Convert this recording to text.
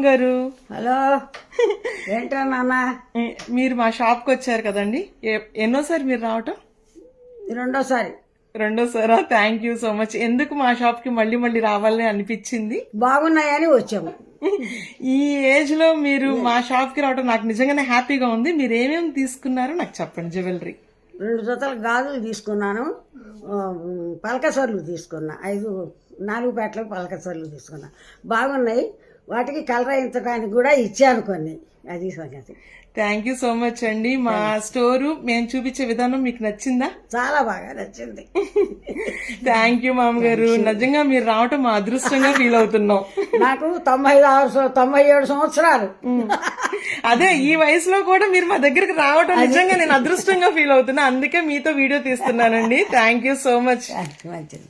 గారు హలో ఏంటో నాన్న మీరు మా షాప్ కి వచ్చారు కదండి. ఎన్నోసారి మీరు రావటం? రెండోసారా? Thank you so much. ఎందుకు మా షాప్ కి మళ్ళీ మళ్ళీ రావాలని అనిపించింది? బాగున్నాయని వచ్చాము. ఈ ఏజ్ లో మీరు మా షాప్ కి రావటం నాకు నిజంగానే హ్యాపీగా ఉంది. మీరు ఏమేమి తీసుకున్నారో నాకు చెప్పండి. జ్యువెలరీ 2 జతల గాజులు తీసుకున్నాను, పలకసర్లు తీసుకున్నా, 4 పేటలకు పలకసర్లు తీసుకున్నా. బాగున్నాయి. వాటికి కలర్ వేయించడానికి కూడా ఇచ్చాను కొన్ని. అది సంగతి. థ్యాంక్ యూ సో మచ్ అండి. మా స్టోరు మేము చూపించే విధానం మీకు నచ్చిందా? చాలా బాగా నచ్చింది. థ్యాంక్ యూ మామగారు. నిజంగా మీరు రావటం మా అదృష్టంగా ఫీల్ అవుతున్నాం. నాకు 97 సంవత్సరాలు. అదే ఈ వయసులో కూడా మీరు మా దగ్గరికి రావటం నిజంగా నేను అదృష్టంగా ఫీల్ అవుతున్నా. అందుకే మీతో వీడియో తీస్తున్నానండి. Thank you so much. మంచిది.